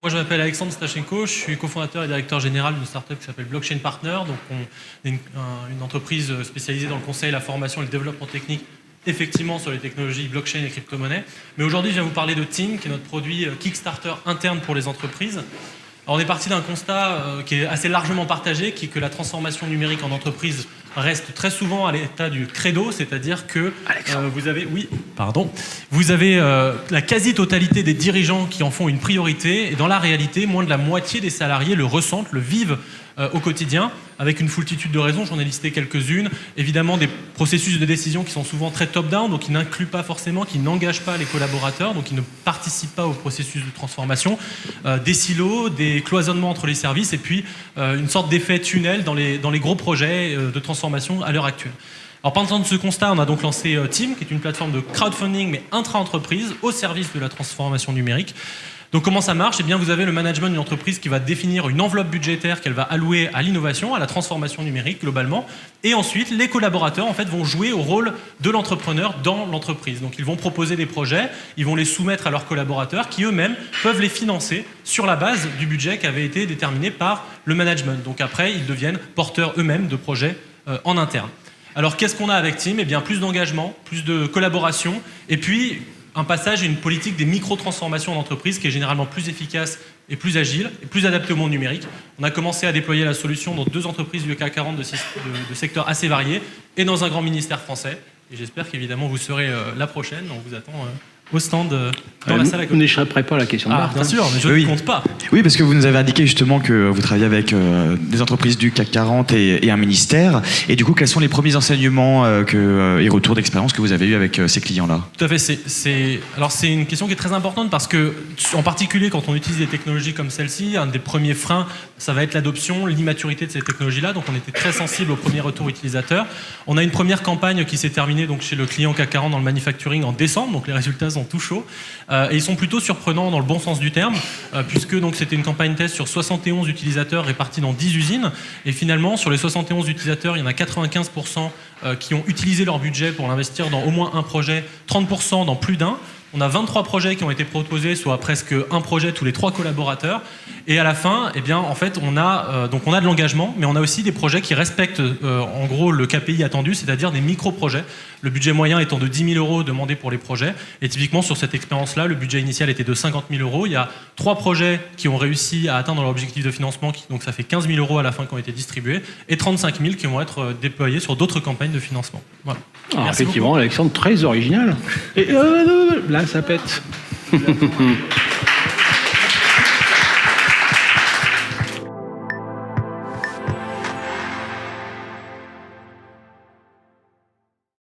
Moi, je m'appelle Alexandre Stachenko, je suis cofondateur et directeur général d'une startup qui s'appelle Blockchain Partner. Donc, on est une entreprise spécialisée dans le conseil, la formation et le développement technique, effectivement sur les technologies blockchain et crypto-monnaie. Mais aujourd'hui, je viens vous parler de Team, qui est notre produit Kickstarter interne pour les entreprises. Alors, on est parti d'un constat qui est assez largement partagé, qui est que la transformation numérique en entreprise reste très souvent à l'état du credo, c'est-à-dire que vous avez la quasi-totalité des dirigeants qui en font une priorité, et dans la réalité, moins de la moitié des salariés le ressentent, le vivent au quotidien, avec une foultitude de raisons. J'en ai listé quelques-unes. Évidemment, des processus de décision qui sont souvent très top-down, donc qui n'incluent pas forcément, qui n'engagent pas les collaborateurs, donc qui ne participent pas au processus de transformation. Des silos, des cloisonnements entre les services, et puis une sorte d'effet tunnel dans les gros projets de transformation à l'heure actuelle. Alors, partant de ce constat, on a donc lancé Team, qui est une plateforme de crowdfunding, mais intra-entreprise, au service de la transformation numérique. Donc comment ça marche ? Eh bien, vous avez le management d'une entreprise qui va définir une enveloppe budgétaire qu'elle va allouer à l'innovation, à la transformation numérique globalement. Et ensuite, les collaborateurs en fait, vont jouer au rôle de l'entrepreneur dans l'entreprise. Donc ils vont proposer des projets, ils vont les soumettre à leurs collaborateurs qui eux-mêmes peuvent les financer sur la base du budget qui avait été déterminé par le management. Donc après, ils deviennent porteurs eux-mêmes de projets en interne. Alors qu'est-ce qu'on a avec Team ? Eh bien, plus d'engagement, plus de collaboration, et puis un passage à une politique des micro-transformations d'entreprise qui est généralement plus efficace et plus agile et plus adaptée au monde numérique. On a commencé à déployer la solution dans 2 entreprises du CAC 40 de secteurs assez variés et dans un grand ministère français. Et j'espère qu'évidemment vous serez la prochaine. On vous attend au stand dans la salle à côté. Vous n'échapperez pas à la question de Marc. Bien sûr, mais je ne compte pas. Oui, parce que vous nous avez indiqué justement que vous travaillez avec des entreprises du CAC 40 et un ministère. Et du coup, quels sont les premiers enseignements et retours d'expérience que vous avez eu avec ces clients-là ? Tout à fait. Alors c'est une question qui est très importante parce que, en particulier quand on utilise des technologies comme celle-ci, un des premiers freins, ça va être l'adoption, l'immaturité de ces technologies-là. Donc on était très sensible aux premiers retours utilisateurs. On a une première campagne qui s'est terminée donc, chez le client CAC 40 dans le manufacturing en décembre. Donc les résultats sont tout chauds. Et ils sont plutôt surprenants dans le bon sens du terme, puisque donc, c'était une campagne test sur 71 utilisateurs répartis dans 10 usines. Et finalement, sur les 71 utilisateurs, il y en a 95% qui ont utilisé leur budget pour l'investir dans au moins un projet, 30% dans plus d'un. On a 23 projets qui ont été proposés, soit presque un projet tous les 3 collaborateurs. Et à la fin, eh bien, en fait, on a de l'engagement, mais on a aussi des projets qui respectent en gros le KPI attendu, c'est-à-dire des micro-projets. Le budget moyen étant de 10 000 € demandé pour les projets. Et typiquement, sur cette expérience-là, le budget initial était de 50 000 €. Il y a 3 projets qui ont réussi à atteindre leur objectif de financement, donc ça fait 15 000 € à la fin qui ont été distribués, et 35 000 qui vont être déployés sur d'autres campagnes de financement. Voilà. Effectivement, beaucoup. Alexandre, très original. Et là, ça pète.